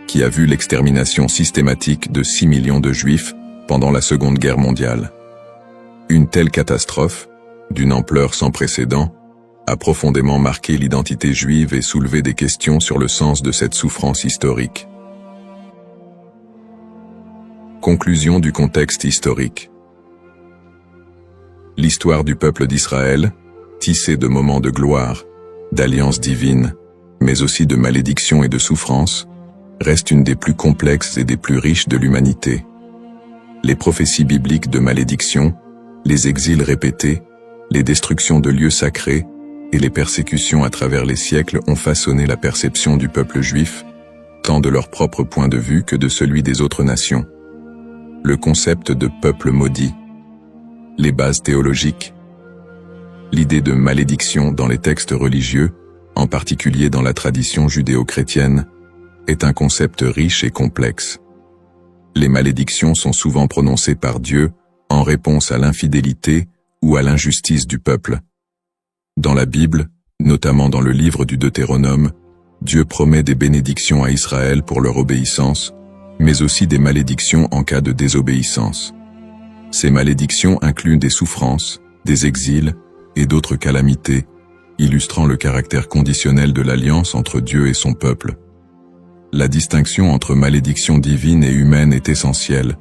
qui a vu l'extermination systématique de 6 millions de Juifs pendant la Seconde Guerre mondiale. Une telle catastrophe, d'une ampleur sans précédent, a profondément marqué l'identité juive et soulevé des questions sur le sens de cette souffrance historique. Conclusion du contexte historique. L'histoire du peuple d'Israël, tissée de moments de gloire, d'alliances divines, mais aussi de malédictions et de souffrances, reste une des plus complexes et des plus riches de l'humanité. Les prophéties bibliques de malédiction, les exils répétés, les destructions de lieux sacrés et les persécutions à travers les siècles ont façonné la perception du peuple juif, tant de leur propre point de vue que de celui des autres nations. Le concept de peuple maudit, les bases théologiques, l'idée de malédiction dans les textes religieux, en particulier dans la tradition judéo-chrétienne, est un concept riche et complexe. Les malédictions sont souvent prononcées par Dieu en réponse à l'infidélité ou à l'injustice du peuple. Dans la Bible, notamment dans le livre du Deutéronome, Dieu promet des bénédictions à Israël pour leur obéissance, mais aussi des malédictions en cas de désobéissance. Ces malédictions incluent des souffrances, des exils et d'autres calamités, illustrant le caractère conditionnel de l'alliance entre Dieu et son peuple. La distinction entre malédiction divine et humaine est essentielle.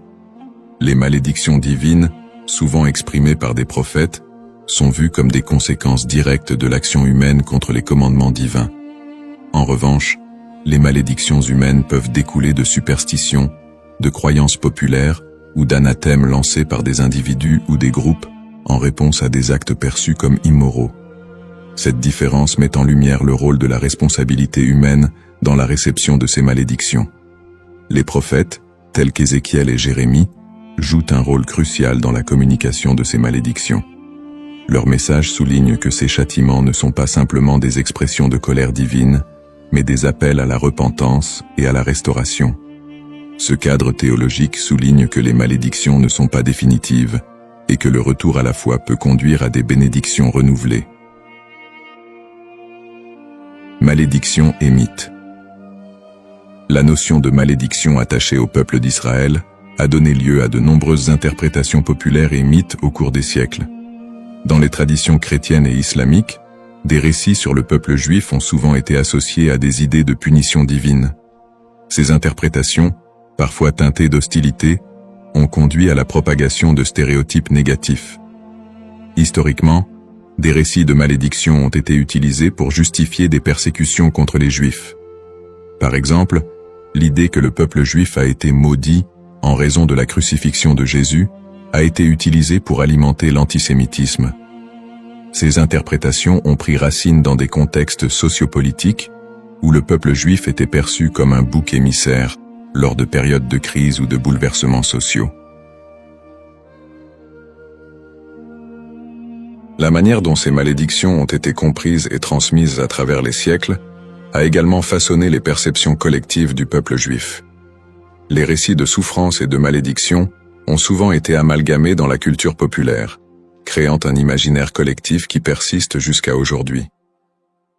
Les malédictions divines, souvent exprimées par des prophètes, sont vues comme des conséquences directes de l'action humaine contre les commandements divins. En revanche, les malédictions humaines peuvent découler de superstitions, de croyances populaires ou d'anathèmes lancés par des individus ou des groupes en réponse à des actes perçus comme immoraux. Cette différence met en lumière le rôle de la responsabilité humaine dans la réception de ces malédictions. Les prophètes, tels qu'Ézéchiel et Jérémie, jouent un rôle crucial dans la communication de ces malédictions. Leur message souligne que ces châtiments ne sont pas simplement des expressions de colère divine, mais des appels à la repentance et à la restauration. Ce cadre théologique souligne que les malédictions ne sont pas définitives et que le retour à la foi peut conduire à des bénédictions renouvelées. Malédiction et mythe. La notion de malédiction attachée au peuple d'Israël a donné lieu à de nombreuses interprétations populaires et mythes au cours des siècles. Dans les traditions chrétiennes et islamiques, des récits sur le peuple juif ont souvent été associés à des idées de punition divine. Ces interprétations, parfois teintées d'hostilité, ont conduit à la propagation de stéréotypes négatifs. Historiquement, des récits de malédiction ont été utilisés pour justifier des persécutions contre les Juifs. Par exemple, l'idée que le peuple juif a été maudit en raison de la crucifixion de Jésus a été utilisée pour alimenter l'antisémitisme. Ces interprétations ont pris racine dans des contextes sociopolitiques où le peuple juif était perçu comme un bouc émissaire lors de périodes de crise ou de bouleversements sociaux. La manière dont ces malédictions ont été comprises et transmises à travers les siècles a également façonné les perceptions collectives du peuple juif. Les récits de souffrance et de malédiction ont souvent été amalgamés dans la culture populaire, créant un imaginaire collectif qui persiste jusqu'à aujourd'hui.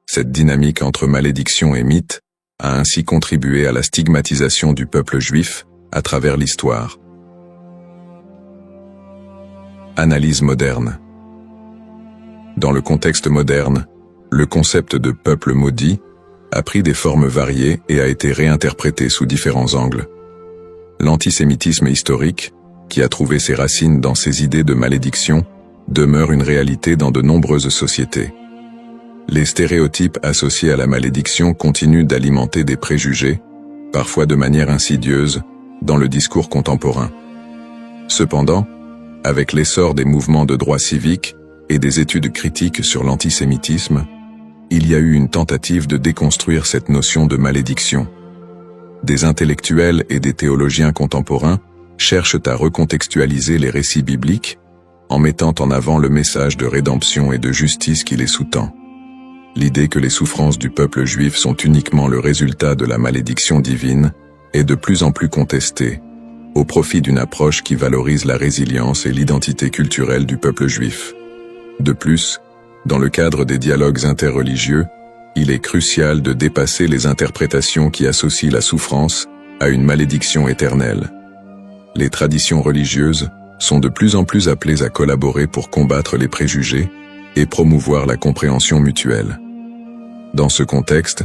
Cette dynamique entre malédiction et mythe a ainsi contribué à la stigmatisation du peuple juif à travers l'histoire. Analyse moderne. Dans le contexte moderne, le concept de peuple maudit a pris des formes variées et a été réinterprété sous différents angles. L'antisémitisme historique, qui a trouvé ses racines dans ces idées de malédiction, demeure une réalité dans de nombreuses sociétés. Les stéréotypes associés à la malédiction continuent d'alimenter des préjugés, parfois de manière insidieuse, dans le discours contemporain. Cependant, avec l'essor des mouvements de droit civique et des études critiques sur l'antisémitisme, il y a eu une tentative de déconstruire cette notion de malédiction. Des intellectuels et des théologiens contemporains cherchent à recontextualiser les récits bibliques en mettant en avant le message de rédemption et de justice qui les sous-tend. L'idée que les souffrances du peuple juif sont uniquement le résultat de la malédiction divine est de plus en plus contestée, au profit d'une approche qui valorise la résilience et l'identité culturelle du peuple juif. De plus, dans le cadre des dialogues interreligieux, il est crucial de dépasser les interprétations qui associent la souffrance à une malédiction éternelle. Les traditions religieuses sont de plus en plus appelées à collaborer pour combattre les préjugés et promouvoir la compréhension mutuelle. Dans ce contexte,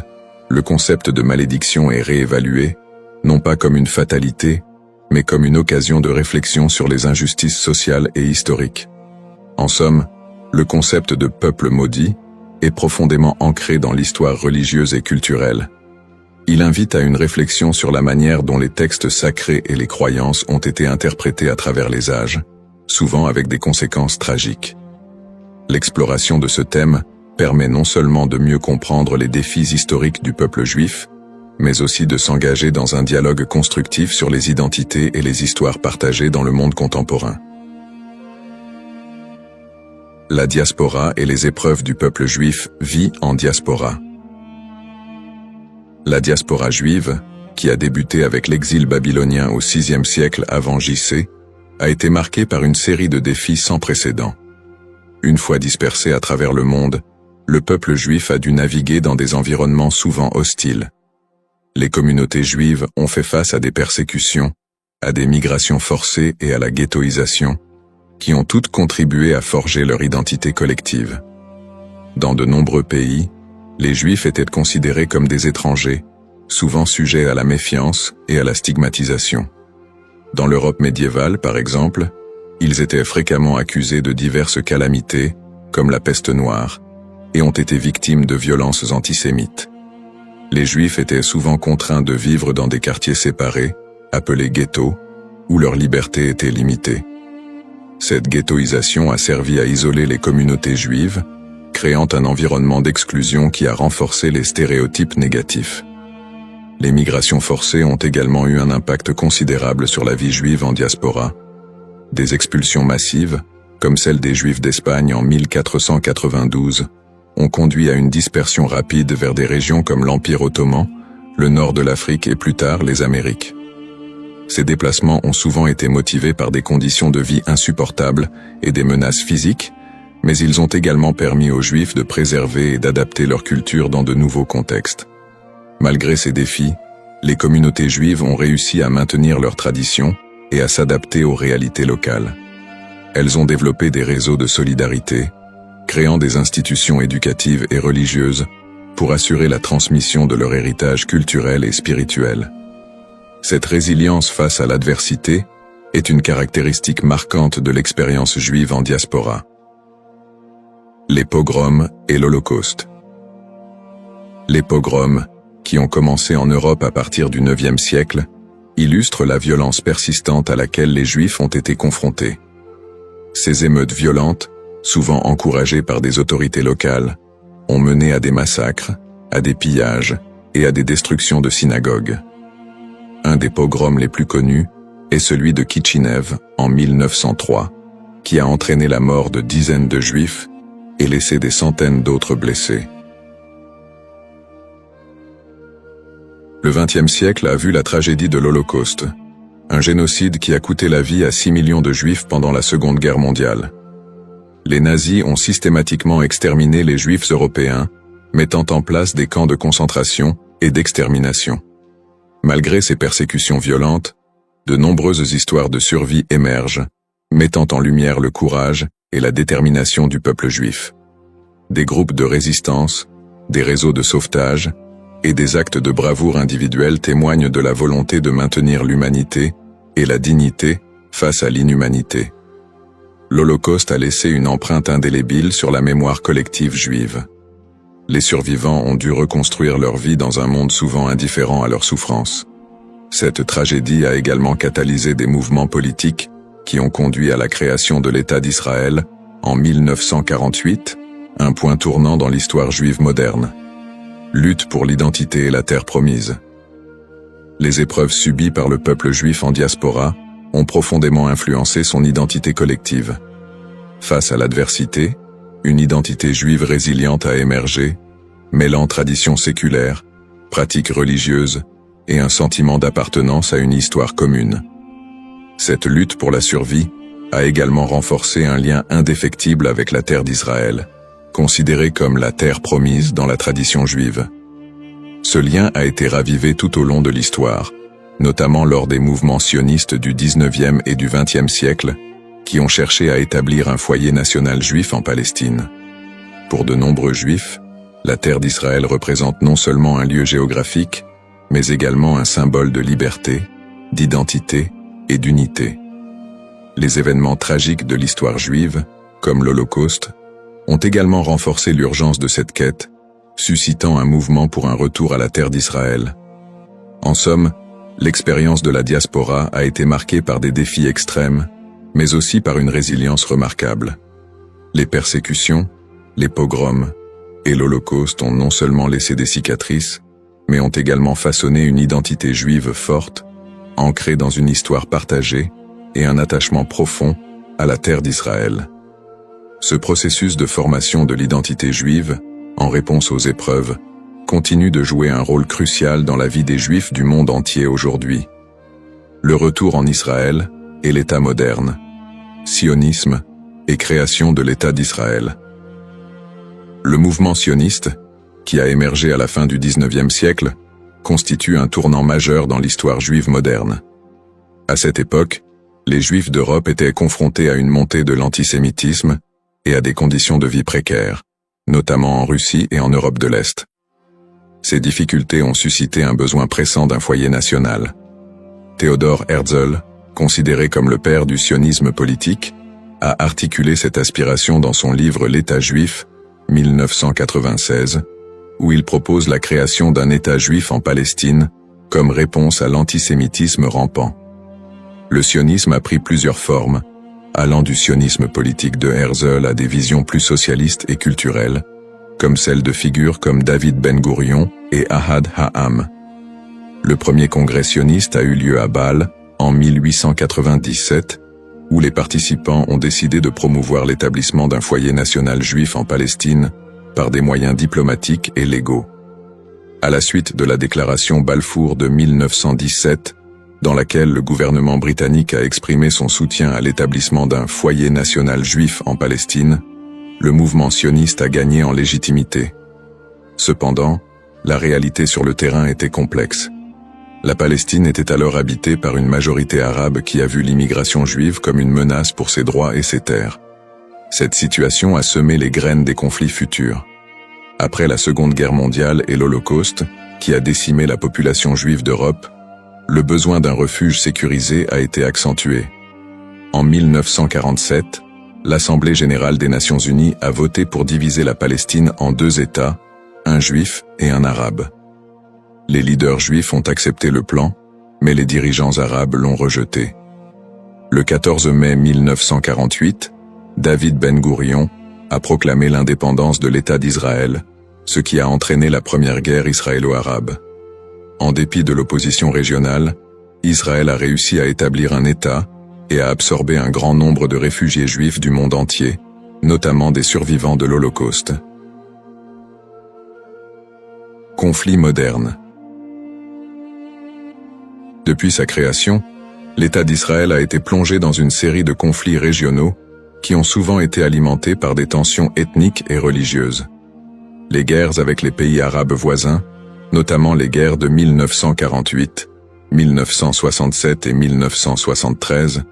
le concept de malédiction est réévalué, non pas comme une fatalité, mais comme une occasion de réflexion sur les injustices sociales et historiques. En somme, le concept de peuple maudit est profondément ancré dans l'histoire religieuse et culturelle. Il invite à une réflexion sur la manière dont les textes sacrés et les croyances ont été interprétés à travers les âges, souvent avec des conséquences tragiques. L'exploration de ce thème permet non seulement de mieux comprendre les défis historiques du peuple juif, mais aussi de s'engager dans un dialogue constructif sur les identités et les histoires partagées dans le monde contemporain. La diaspora et les épreuves du peuple juif vit en diaspora. La diaspora juive, qui a débuté avec l'exil babylonien au VIe siècle avant J.C., a été marquée par une série de défis sans précédent. Une fois dispersé à travers le monde, le peuple juif a dû naviguer dans des environnements souvent hostiles. Les communautés juives ont fait face à des persécutions, à des migrations forcées et à la ghettoisation, qui ont toutes contribué à forger leur identité collective. Dans de nombreux pays, les Juifs étaient considérés comme des étrangers, souvent sujets à la méfiance et à la stigmatisation. Dans l'Europe médiévale, par exemple, ils étaient fréquemment accusés de diverses calamités, comme la peste noire, et ont été victimes de violences antisémites. Les Juifs étaient souvent contraints de vivre dans des quartiers séparés, appelés ghettos, où leur liberté était limitée. Cette ghettoisation a servi à isoler les communautés juives, créant un environnement d'exclusion qui a renforcé les stéréotypes négatifs. Les migrations forcées ont également eu un impact considérable sur la vie juive en diaspora. Des expulsions massives, comme celle des Juifs d'Espagne en 1492, ont conduit à une dispersion rapide vers des régions comme l'Empire ottoman, le nord de l'Afrique et plus tard les Amériques. Ces déplacements ont souvent été motivés par des conditions de vie insupportables et des menaces physiques, mais ils ont également permis aux Juifs de préserver et d'adapter leur culture dans de nouveaux contextes. Malgré ces défis, les communautés juives ont réussi à maintenir leurs traditions et à s'adapter aux réalités locales. Elles ont développé des réseaux de solidarité, créant des institutions éducatives et religieuses pour assurer la transmission de leur héritage culturel et spirituel. Cette résilience face à l'adversité est une caractéristique marquante de l'expérience juive en diaspora. Les pogroms et l'Holocauste. Les pogroms, qui ont commencé en Europe à partir du IXe siècle, illustrent la violence persistante à laquelle les Juifs ont été confrontés. Ces émeutes violentes souvent encouragés par des autorités locales, ont mené à des massacres, à des pillages et à des destructions de synagogues. Un des pogroms les plus connus est celui de Kitchinev en 1903, qui a entraîné la mort de dizaines de Juifs et laissé des centaines d'autres blessés. Le XXe siècle a vu la tragédie de l'Holocauste, un génocide qui a coûté la vie à 6 millions de Juifs pendant la Seconde Guerre mondiale. Les nazis ont systématiquement exterminé les Juifs européens, mettant en place des camps de concentration et d'extermination. Malgré ces persécutions violentes, de nombreuses histoires de survie émergent, mettant en lumière le courage et la détermination du peuple juif. Des groupes de résistance, des réseaux de sauvetage et des actes de bravoure individuels témoignent de la volonté de maintenir l'humanité et la dignité face à l'inhumanité. L'Holocauste a laissé une empreinte indélébile sur la mémoire collective juive. Les survivants ont dû reconstruire leur vie dans un monde souvent indifférent à leur souffrance. Cette tragédie a également catalysé des mouvements politiques qui ont conduit à la création de l'État d'Israël en 1948, un point tournant dans l'histoire juive moderne. Lutte pour l'identité et la terre promise. Les épreuves subies par le peuple juif en diaspora ont profondément influencé son identité collective. Face à l'adversité, une identité juive résiliente a émergé, mêlant traditions séculaires, pratiques religieuses et un sentiment d'appartenance à une histoire commune. Cette lutte pour la survie a également renforcé un lien indéfectible avec la terre d'Israël, considérée comme la terre promise dans la tradition juive. Ce lien a été ravivé tout au long de l'histoire, notamment lors des mouvements sionistes du XIXe et du XXe siècle, qui ont cherché à établir un foyer national juif en Palestine. Pour de nombreux juifs, la terre d'Israël représente non seulement un lieu géographique, mais également un symbole de liberté, d'identité et d'unité. Les événements tragiques de l'histoire juive, comme l'Holocauste, ont également renforcé l'urgence de cette quête, suscitant un mouvement pour un retour à la terre d'Israël. En somme, l'expérience de la diaspora a été marquée par des défis extrêmes, mais aussi par une résilience remarquable. Les persécutions, les pogroms et l'Holocauste ont non seulement laissé des cicatrices, mais ont également façonné une identité juive forte, ancrée dans une histoire partagée et un attachement profond à la terre d'Israël. Ce processus de formation de l'identité juive, en réponse aux épreuves, continue de jouer un rôle crucial dans la vie des Juifs du monde entier aujourd'hui. Le retour en Israël et l'État moderne, sionisme et création de l'État d'Israël. Le mouvement sioniste, qui a émergé à la fin du XIXe siècle, constitue un tournant majeur dans l'histoire juive moderne. À cette époque, les Juifs d'Europe étaient confrontés à une montée de l'antisémitisme et à des conditions de vie précaires, notamment en Russie et en Europe de l'Est. Ces difficultés ont suscité un besoin pressant d'un foyer national. Theodor Herzl, considéré comme le père du sionisme politique, a articulé cette aspiration dans son livre L'État juif, 1996, où il propose la création d'un État juif en Palestine comme réponse à l'antisémitisme rampant. Le sionisme a pris plusieurs formes, allant du sionisme politique de Herzl à des visions plus socialistes et culturelles, comme celles de figures comme David Ben-Gourion et Ahad Ha'am. Le premier congrès sioniste a eu lieu à Bâle en 1897, où les participants ont décidé de promouvoir l'établissement d'un foyer national juif en Palestine par des moyens diplomatiques et légaux. À la suite de la déclaration Balfour de 1917, dans laquelle le gouvernement britannique a exprimé son soutien à l'établissement d'un foyer national juif en Palestine, le mouvement sioniste a gagné en légitimité. Cependant, la réalité sur le terrain était complexe. La Palestine était alors habitée par une majorité arabe qui a vu l'immigration juive comme une menace pour ses droits et ses terres. Cette situation a semé les graines des conflits futurs. Après la Seconde Guerre mondiale et l'Holocauste, qui a décimé la population juive d'Europe, le besoin d'un refuge sécurisé a été accentué. En 1947, l'Assemblée générale des Nations unies a voté pour diviser la Palestine en deux États, un juif et un arabe. Les leaders juifs ont accepté le plan, mais les dirigeants arabes l'ont rejeté. Le 14 mai 1948, David Ben-Gourion, a proclamé l'indépendance de l'État d'Israël, ce qui a entraîné la première guerre israélo-arabe. En dépit de l'opposition régionale, Israël a réussi à établir un État et à absorber un grand nombre de réfugiés juifs du monde entier, notamment des survivants de l'Holocauste. Conflit moderne. Depuis sa création, l'État d'Israël a été plongé dans une série de conflits régionaux qui ont souvent été alimentés par des tensions ethniques et religieuses. Les guerres avec les pays arabes voisins, notamment les guerres de 1948, 1967 et 1973,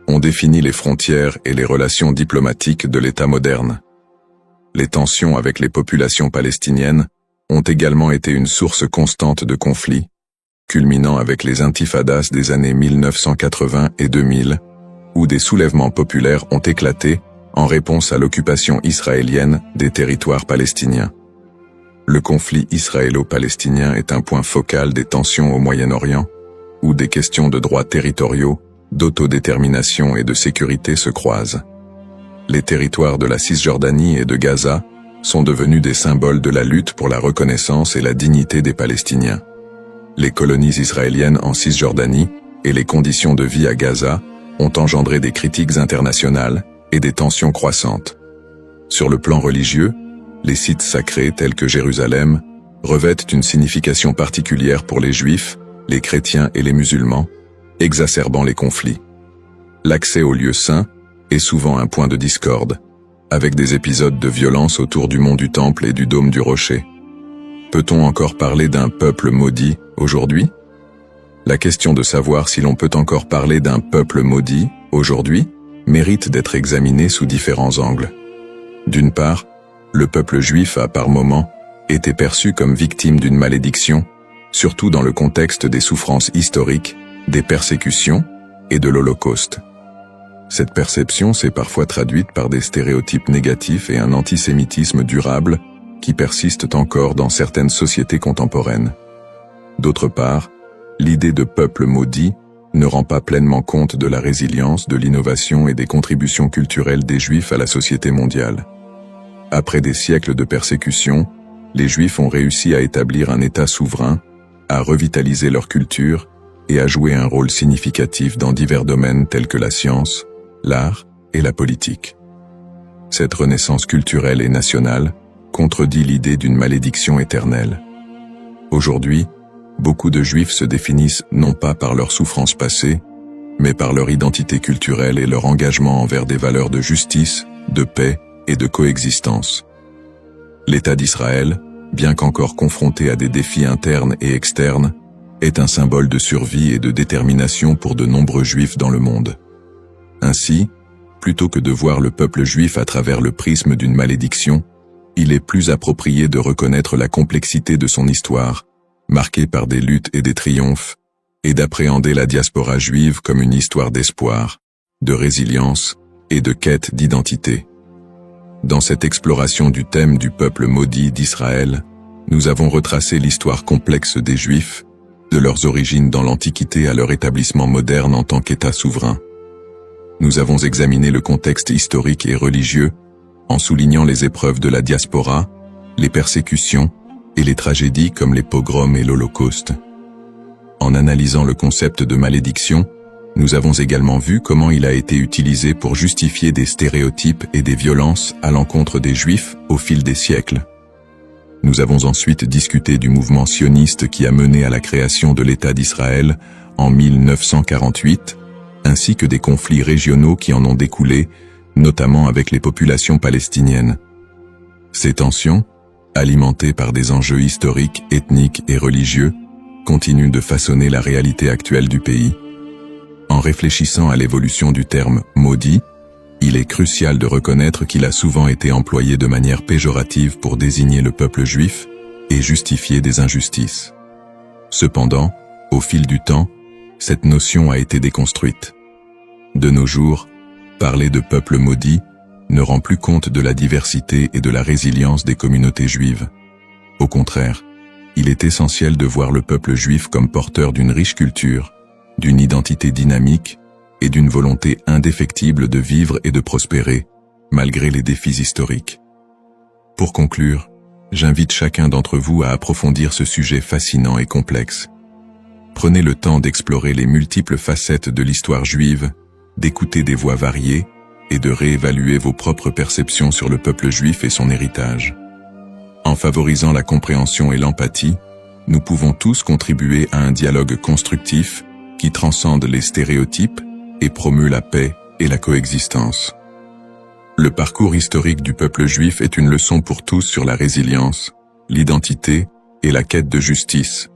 ont défini les frontières et les relations diplomatiques de l'État moderne. Les tensions avec les populations palestiniennes ont également été une source constante de conflits, culminant avec les intifadas des années 1980 et 2000, où des soulèvements populaires ont éclaté en réponse à l'occupation israélienne des territoires palestiniens. Le conflit israélo-palestinien est un point focal des tensions au Moyen-Orient, où des questions de droits territoriaux, d'autodétermination et de sécurité se croisent. Les territoires de la Cisjordanie et de Gaza sont devenus des symboles de la lutte pour la reconnaissance et la dignité des Palestiniens. Les colonies israéliennes en Cisjordanie et les conditions de vie à Gaza ont engendré des critiques internationales et des tensions croissantes. Sur le plan religieux, les sites sacrés tels que Jérusalem revêtent une signification particulière pour les Juifs, les chrétiens et les musulmans, exacerbant les conflits. L'accès aux lieux saints est souvent un point de discorde, avec des épisodes de violence autour du mont du Temple et du dôme du Rocher. Peut-on encore parler d'un peuple maudit aujourd'hui? La question de savoir si l'on peut encore parler d'un peuple maudit aujourd'hui mérite d'être examinée sous différents angles. D'une part, le peuple juif a par moments été perçu comme victime d'une malédiction, surtout dans le contexte des souffrances historiques, des persécutions et de l'Holocauste. Cette perception s'est parfois traduite par des stéréotypes négatifs et un antisémitisme durable qui persistent encore dans certaines sociétés contemporaines. D'autre part, l'idée de peuple maudit ne rend pas pleinement compte de la résilience, de l'innovation et des contributions culturelles des Juifs à la société mondiale. Après des siècles de persécution, les Juifs ont réussi à établir un État souverain, à revitaliser leur culture et à jouer un rôle significatif dans divers domaines tels que la science, l'art et la politique. Cette renaissance culturelle et nationale contredit l'idée d'une malédiction éternelle. Aujourd'hui, beaucoup de Juifs se définissent non pas par leurs souffrances passées, mais par leur identité culturelle et leur engagement envers des valeurs de justice, de paix et de coexistence. L'État d'Israël, bien qu'encore confronté à des défis internes et externes, est un symbole de survie et de détermination pour de nombreux Juifs dans le monde. Ainsi, plutôt que de voir le peuple juif à travers le prisme d'une malédiction, il est plus approprié de reconnaître la complexité de son histoire, marquée par des luttes et des triomphes, et d'appréhender la diaspora juive comme une histoire d'espoir, de résilience et de quête d'identité. Dans cette exploration du thème du peuple maudit d'Israël, nous avons retracé l'histoire complexe des Juifs, de leurs origines dans l'Antiquité à leur établissement moderne en tant qu'État souverain. Nous avons examiné le contexte historique et religieux, en soulignant les épreuves de la diaspora, les persécutions et les tragédies comme les pogroms et l'Holocauste. En analysant le concept de malédiction, nous avons également vu comment il a été utilisé pour justifier des stéréotypes et des violences à l'encontre des Juifs au fil des siècles. Nous avons ensuite discuté du mouvement sioniste qui a mené à la création de l'État d'Israël en 1948, ainsi que des conflits régionaux qui en ont découlé, notamment avec les populations palestiniennes. Ces tensions, alimentées par des enjeux historiques, ethniques et religieux, continuent de façonner la réalité actuelle du pays. En réfléchissant à l'évolution du terme « maudit », il est crucial de reconnaître qu'il a souvent été employé de manière péjorative pour désigner le peuple juif et justifier des injustices. Cependant, au fil du temps, cette notion a été déconstruite. De nos jours, parler de peuple maudit ne rend plus compte de la diversité et de la résilience des communautés juives. Au contraire, il est essentiel de voir le peuple juif comme porteur d'une riche culture, d'une identité dynamique et d'une volonté indéfectible de vivre et de prospérer, malgré les défis historiques. Pour conclure, j'invite chacun d'entre vous à approfondir ce sujet fascinant et complexe. Prenez le temps d'explorer les multiples facettes de l'histoire juive, d'écouter des voix variées et de réévaluer vos propres perceptions sur le peuple juif et son héritage. En favorisant la compréhension et l'empathie, nous pouvons tous contribuer à un dialogue constructif qui transcende les stéréotypes et promeut la paix et la coexistence. Le parcours historique du peuple juif est une leçon pour tous sur la résilience, l'identité et la quête de justice,